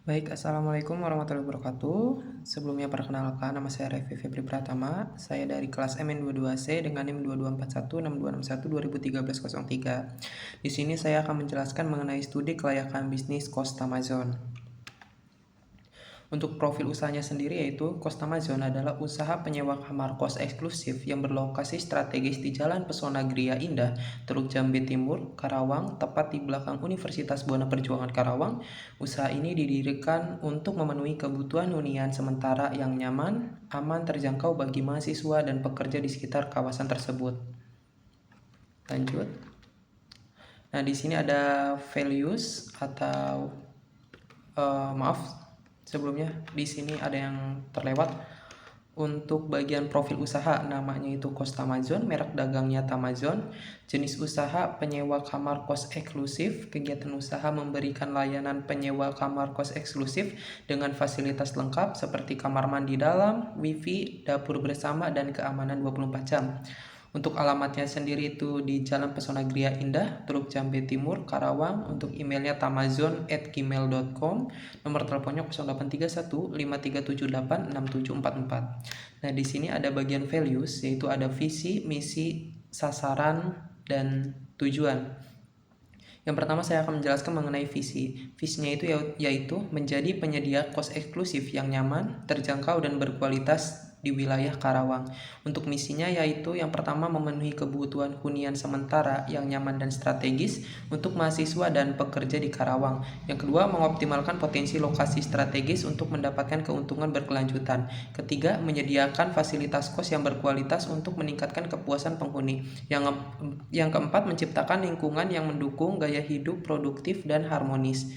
Baik, Assalamualaikum warahmatullahi wabarakatuh. Sebelumnya perkenalkan, nama saya Revi Febri Pratama. Saya dari kelas MN22C dengan NIM 22416261-2013-03. Di sini saya akan menjelaskan mengenai studi kelayakan bisnis Costamazon. Untuk profil usahanya sendiri yaitu Costamazon adalah usaha penyewa kamar kos eksklusif yang berlokasi strategis di Jalan Pesona Gria Indah, Teluk Jambe Timur, Karawang, tepat di belakang Universitas Buana Perjuangan Karawang. Usaha ini didirikan untuk memenuhi kebutuhan hunian sementara yang nyaman, aman, terjangkau bagi mahasiswa dan pekerja di sekitar kawasan tersebut. Lanjut. Nah, di sini ada values atau sebelumnya di sini ada yang terlewat. Untuk bagian profil usaha, namanya itu Costamazon, merek dagangnya Tamazon, jenis usaha penyewa kamar kos eksklusif, kegiatan usaha memberikan layanan penyewa kamar kos eksklusif dengan fasilitas lengkap seperti kamar mandi dalam, wifi, dapur bersama, dan keamanan 24 jam. Untuk alamatnya sendiri itu di Jalan Pesona Gria Indah, Teluk Jambe Timur, Karawang. Untuk emailnya tamazon@gmail.com. Nomor teleponnya 0831 5378 6744. Nah, di sini ada bagian values, yaitu ada visi, misi, sasaran, dan tujuan. Yang pertama saya akan menjelaskan mengenai visi. Visinya itu yaitu menjadi penyedia kos eksklusif yang nyaman, terjangkau, dan berkualitas di wilayah Karawang. Untuk misinya yaitu yang pertama memenuhi kebutuhan hunian sementara yang nyaman dan strategis untuk mahasiswa dan pekerja di Karawang. Yang kedua, mengoptimalkan potensi lokasi strategis untuk mendapatkan keuntungan berkelanjutan. Ketiga, menyediakan fasilitas kos yang berkualitas untuk meningkatkan kepuasan penghuni. Yang keempat, menciptakan lingkungan yang mendukung gaya hidup produktif dan harmonis.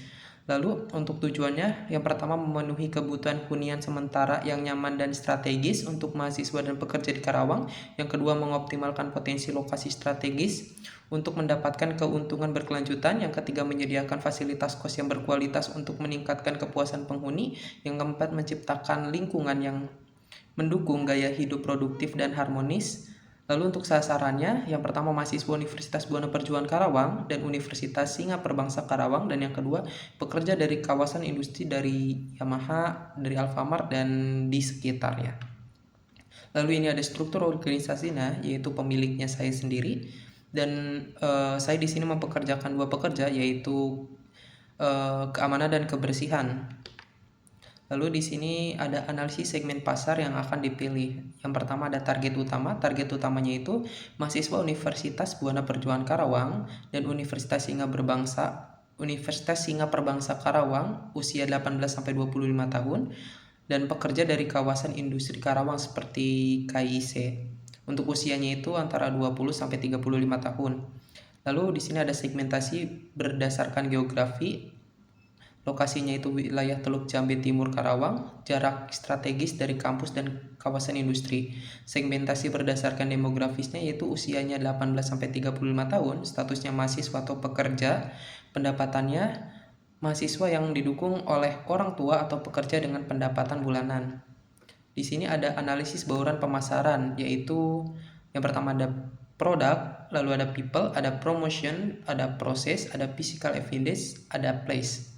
Lalu untuk tujuannya, yang pertama memenuhi kebutuhan hunian sementara yang nyaman dan strategis untuk mahasiswa dan pekerja di Karawang. Yang kedua, mengoptimalkan potensi lokasi strategis untuk mendapatkan keuntungan berkelanjutan. Yang ketiga, menyediakan fasilitas kos yang berkualitas untuk meningkatkan kepuasan penghuni. Yang keempat, menciptakan lingkungan yang mendukung gaya hidup produktif dan harmonis. Lalu untuk sasarannya, yang pertama mahasiswa Universitas Buana Perjuangan Karawang dan Universitas Singa Perbangsa Karawang, dan yang kedua pekerja dari kawasan industri dari Yamaha, dari Alfamart, dan di sekitarnya. Lalu ini ada struktur organisasinya, yaitu pemiliknya saya sendiri, dan saya di sini mempekerjakan dua pekerja, yaitu keamanan dan kebersihan. Lalu di sini ada analisis segmen pasar yang akan dipilih. Yang pertama ada target utama. Target utamanya itu mahasiswa Universitas Buana Perjuangan Karawang dan Universitas Singa Perbangsa Karawang usia 18 sampai 25 tahun dan pekerja dari kawasan industri Karawang seperti KIC. Untuk usianya itu antara 20 sampai 35 tahun. Lalu di sini ada segmentasi berdasarkan geografi. Lokasinya itu wilayah Teluk Jambe Timur Karawang, jarak strategis dari kampus dan kawasan industri. Segmentasi berdasarkan demografisnya yaitu usianya 18-35 tahun, statusnya mahasiswa atau pekerja, pendapatannya mahasiswa yang didukung oleh orang tua atau pekerja dengan pendapatan bulanan. Di sini ada analisis bauran pemasaran, yaitu yang pertama ada produk, lalu ada people, ada promotion, ada proses, ada physical evidence, ada place.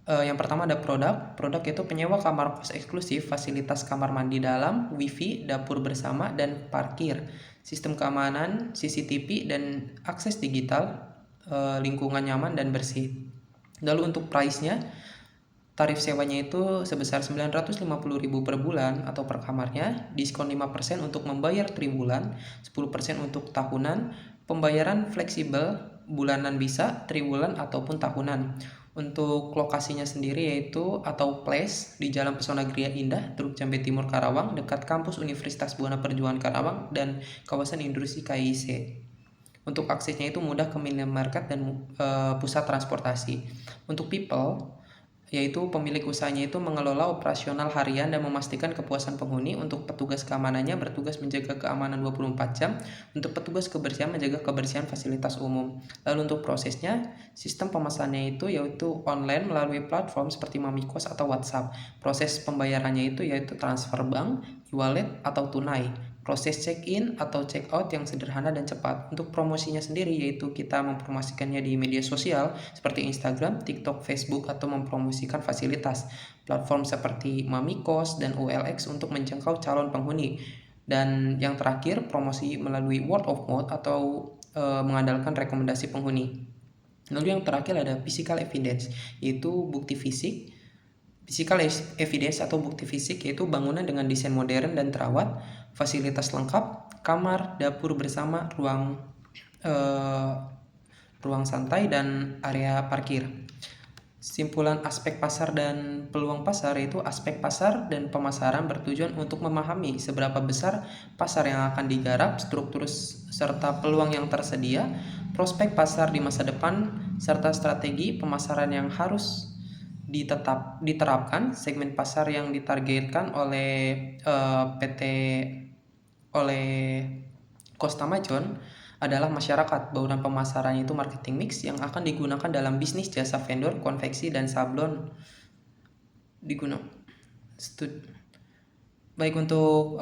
Yang pertama ada produk itu penyewa kamar kos eksklusif, fasilitas kamar mandi dalam, wifi, dapur bersama, dan parkir, sistem keamanan, CCTV, dan akses digital, lingkungan nyaman dan bersih. Lalu untuk price-nya, tarif sewanya itu sebesar 950.000 per bulan atau per kamarnya, diskon 5% untuk membayar triwulan, 10% untuk tahunan, pembayaran fleksibel, bulanan bisa, triwulan ataupun tahunan. Untuk lokasinya sendiri yaitu atau place di Jalan Pesona Gria Indah, Teluk Jambe Timur Karawang, dekat kampus Universitas Buana Perjuangan Karawang dan kawasan industri KIC. Untuk aksesnya itu mudah ke minimarket dan pusat transportasi. Untuk people, yaitu pemilik usahanya itu mengelola operasional harian dan memastikan kepuasan penghuni. Untuk petugas keamanannya bertugas menjaga keamanan 24 jam. Untuk petugas kebersihan menjaga kebersihan fasilitas umum. Lalu untuk prosesnya, sistem pemesanannya itu yaitu online melalui platform seperti Mamikos atau WhatsApp. Proses pembayarannya itu yaitu transfer bank, e-wallet, atau tunai. proses check-in atau check-out yang sederhana dan cepat. Untuk promosinya sendiri yaitu kita mempromosikannya di media sosial seperti Instagram, TikTok, Facebook, atau mempromosikan fasilitas platform seperti Mamikos dan OLX untuk menjangkau calon penghuni. Dan yang terakhir, promosi melalui word of mouth atau mengandalkan rekomendasi penghuni. Lalu yang terakhir ada physical evidence, yaitu bukti fisik. Physical evidence atau bukti fisik yaitu bangunan dengan desain modern dan terawat, fasilitas lengkap, kamar, dapur bersama, ruang santai, dan area parkir. Simpulan aspek pasar dan peluang pasar yaitu aspek pasar dan pemasaran bertujuan untuk memahami seberapa besar pasar yang akan digarap, struktur serta peluang yang tersedia, prospek pasar di masa depan, serta strategi pemasaran yang harus diterapkan, segmen pasar yang ditargetkan oleh Costamajon adalah masyarakat. Bauran pemasaran itu marketing mix yang akan digunakan dalam bisnis jasa vendor, konveksi, dan sablon Baik, untuk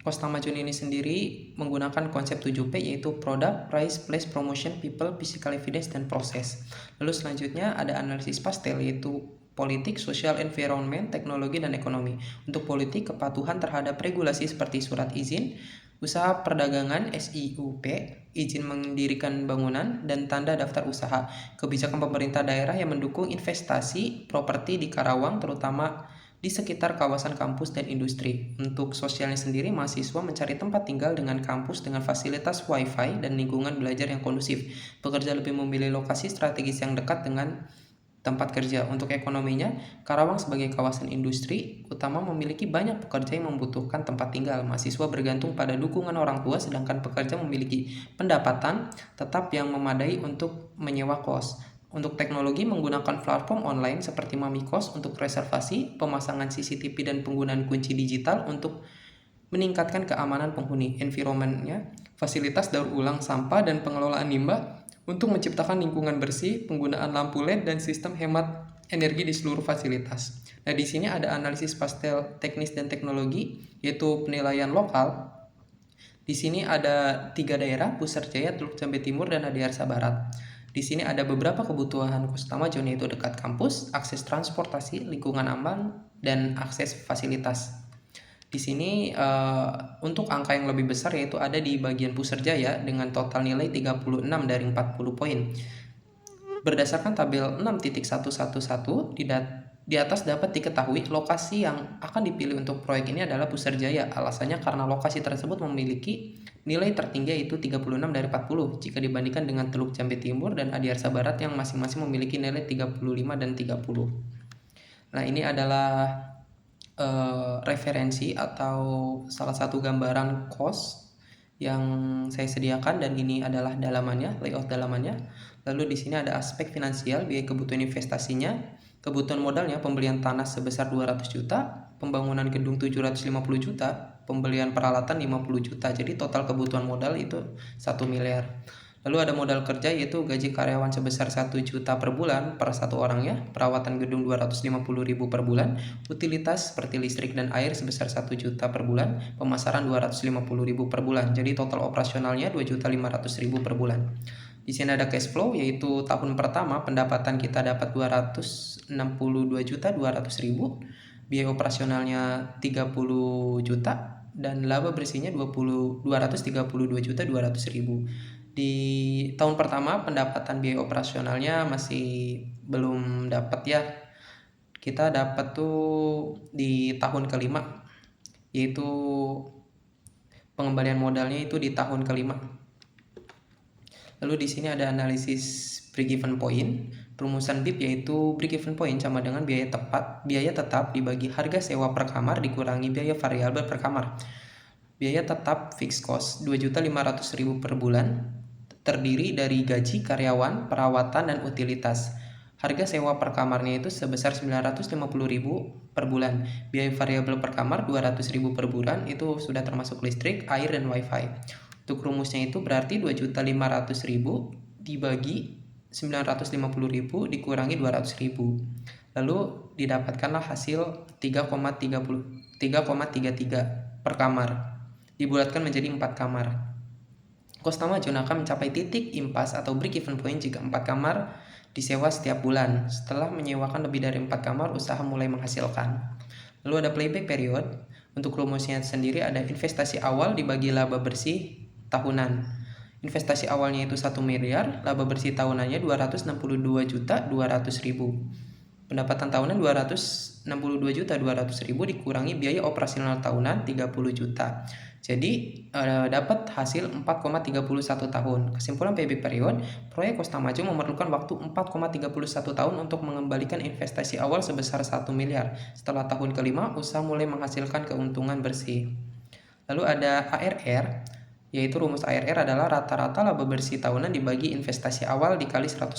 Costamajon ini sendiri menggunakan konsep 7P yaitu Product, Price, Place, Promotion, People, Physical Evidence, dan Proses. Lalu selanjutnya ada analisis pastel yaitu politik, social, environment, teknologi, dan ekonomi. Untuk politik, kepatuhan terhadap regulasi seperti surat izin, usaha perdagangan SIUP, izin mendirikan bangunan, dan tanda daftar usaha. Kebijakan pemerintah daerah yang mendukung investasi properti di Karawang terutama di sekitar kawasan kampus dan industri. Untuk sosialnya sendiri, mahasiswa mencari tempat tinggal dengan kampus dengan fasilitas Wi-Fi dan lingkungan belajar yang kondusif. Pekerja lebih memilih lokasi strategis yang dekat dengan tempat kerja. Untuk ekonominya, Karawang sebagai kawasan industri utama memiliki banyak pekerja yang membutuhkan tempat tinggal. Mahasiswa bergantung pada dukungan orang tua, sedangkan pekerja memiliki pendapatan tetap yang memadai untuk menyewa kos. Untuk teknologi, menggunakan platform online seperti Mamikos untuk reservasi, pemasangan CCTV, dan penggunaan kunci digital untuk meningkatkan keamanan penghuni. Environment-nya, fasilitas daur ulang sampah dan pengelolaan limbah untuk menciptakan lingkungan bersih, penggunaan lampu LED, dan sistem hemat energi di seluruh fasilitas. Nah, di sini ada analisis pastel teknis dan teknologi, yaitu penilaian lokal. Di sini ada 3 daerah, Puserjaya, Teluk Jambe Timur, dan Adiarsa Barat. Di sini ada beberapa kebutuhan Costamajon yaitu dekat kampus, akses transportasi, lingkungan aman, dan akses fasilitas. Di sini untuk angka yang lebih besar yaitu ada di bagian Puserjaya dengan total nilai 36 dari 40 poin. Berdasarkan tabel 6.111 di atas dapat diketahui lokasi yang akan dipilih untuk proyek ini adalah Puserjaya. Alasannya karena lokasi tersebut memiliki nilai tertinggi yaitu 36 dari 40 jika dibandingkan dengan Teluk Jambe Timur dan Adiarsa Barat yang masing-masing memiliki nilai 35 dan 30. Nah, ini adalah referensi atau salah satu gambaran kos yang saya sediakan, dan ini adalah dalamannya, layout dalamannya. Lalu di sini ada aspek finansial, biaya kebutuhan investasinya, kebutuhan modalnya, pembelian tanah sebesar 200 juta, pembangunan gedung 750 juta, pembelian peralatan 50 juta. Jadi total kebutuhan modal itu 1 miliar. Lalu ada modal kerja yaitu gaji karyawan sebesar 1 juta per bulan per satu orangnya, perawatan gedung 250.000 per bulan, utilitas seperti listrik dan air sebesar 1 juta per bulan, pemasaran 250.000 per bulan. Jadi total operasionalnya 2.500.000 per bulan. Di sini ada cash flow yaitu tahun pertama pendapatan kita dapat 262.200.000, biaya operasionalnya 30 juta, dan laba bersihnya 232.200.000. Di tahun pertama pendapatan biaya operasionalnya masih belum dapat ya. Kita dapat tuh di tahun kelima, yaitu pengembalian modalnya itu di tahun kelima. Lalu di sini ada analisis break-even point. Rumusan BIP yaitu break-even point sama dengan biaya tetap dibagi harga sewa per kamar dikurangi biaya variabel per kamar. Biaya tetap fixed cost 2.500.000 per bulan, terdiri dari gaji karyawan, perawatan, dan utilitas. Harga sewa per kamarnya itu sebesar 950.000 per bulan. Biaya variabel per kamar 200.000 per bulan, itu sudah termasuk listrik, air, dan wifi. Untuk rumusnya itu berarti 2.500.000 dibagi 950.000 dikurangi 200.000. Lalu didapatkanlah hasil 3,33 per kamar. dibulatkan menjadi 4 kamar. Kos Tamajun akan mencapai titik impas atau break-even point jika 4 kamar disewa setiap bulan. Setelah menyewakan lebih dari 4 kamar, usaha mulai menghasilkan. Lalu ada playback period. Untuk rumusnya sendiri ada investasi awal dibagi laba bersih tahunan. Investasi awalnya itu 1 miliar, laba bersih tahunannya 262.200.000. Pendapatan tahunan 262.200.000 dikurangi biaya operasional tahunan 30 juta. Jadi dapat hasil 4,31 tahun. Kesimpulan payback period, proyek Kos Tamajun memerlukan waktu 4,31 tahun untuk mengembalikan investasi awal sebesar 1 miliar. Setelah tahun kelima, usaha mulai menghasilkan keuntungan bersih. Lalu ada ARR, yaitu rumus ARR adalah rata-rata laba bersih tahunan dibagi investasi awal dikali 100%.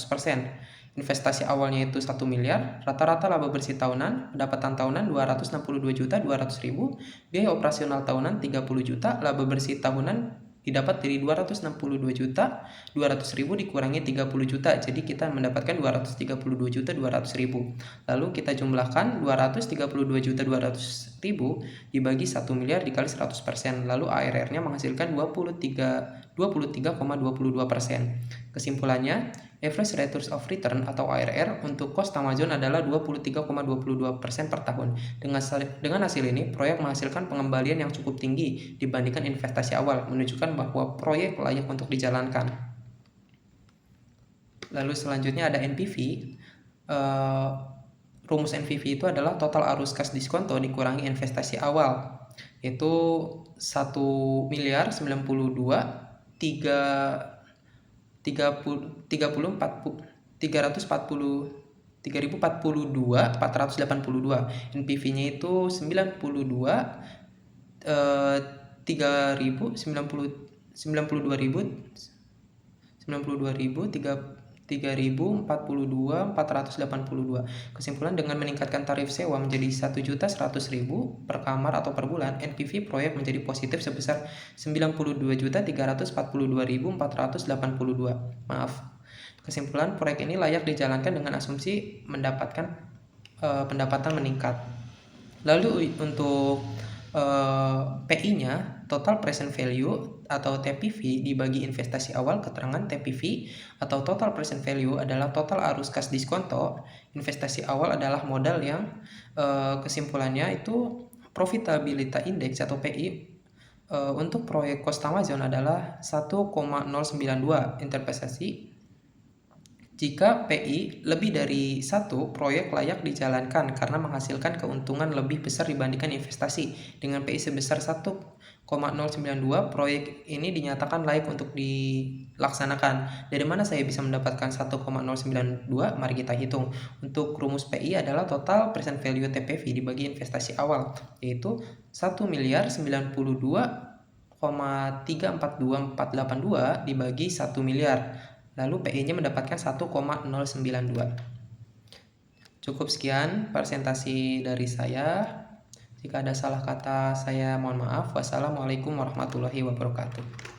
Investasi awalnya itu 1 miliar, rata-rata laba bersih tahunan, pendapatan tahunan 262.200.000, biaya operasional tahunan 30 juta, laba bersih tahunan didapat dari 262.200.000 dikurangi 30 juta, jadi kita mendapatkan 232.200.000. Lalu kita jumlahkan 232.200.000 dibagi 1 miliar dikali 100%, lalu ARR-nya menghasilkan 23,22%. Kesimpulannya, average rate of return atau ARR untuk Kos Tamajun adalah 23,22% per tahun. Dengan hasil ini, proyek menghasilkan pengembalian yang cukup tinggi dibandingkan investasi awal, menunjukkan bahwa proyek layak untuk dijalankan. Lalu selanjutnya ada NPV. Rumus NPV itu adalah total arus kas diskonto dikurangi investasi awal, yaitu 1 miliar 92 3.482 NPV-nya itu 3.482.482. Kesimpulan, dengan meningkatkan tarif sewa menjadi 1.100.000 per kamar atau per bulan, NPV proyek menjadi positif sebesar 92.342.482. Kesimpulan, proyek ini layak dijalankan dengan asumsi mendapatkan pendapatan meningkat. Lalu untuk PI-nya, total present value atau TPV dibagi investasi awal. Keterangan TPV atau total present value adalah total arus kas diskonto. Investasi awal adalah modal yang kesimpulannya itu profitability index atau PI untuk proyek Kos Tamajun adalah 1,092. Interpretasi, jika PI lebih dari 1, proyek layak dijalankan karena menghasilkan keuntungan lebih besar dibandingkan investasi. Dengan PI sebesar 1,092, proyek ini dinyatakan layak untuk dilaksanakan. Dari mana saya bisa mendapatkan 1,092? Mari kita hitung. Untuk rumus PI adalah total present value TPV dibagi investasi awal, yaitu 1.092,342482 dibagi 1 miliar. Lalu PI-nya mendapatkan 1,092. Cukup sekian presentasi dari saya. Jika ada salah kata, saya mohon maaf. Wassalamualaikum warahmatullahi wabarakatuh.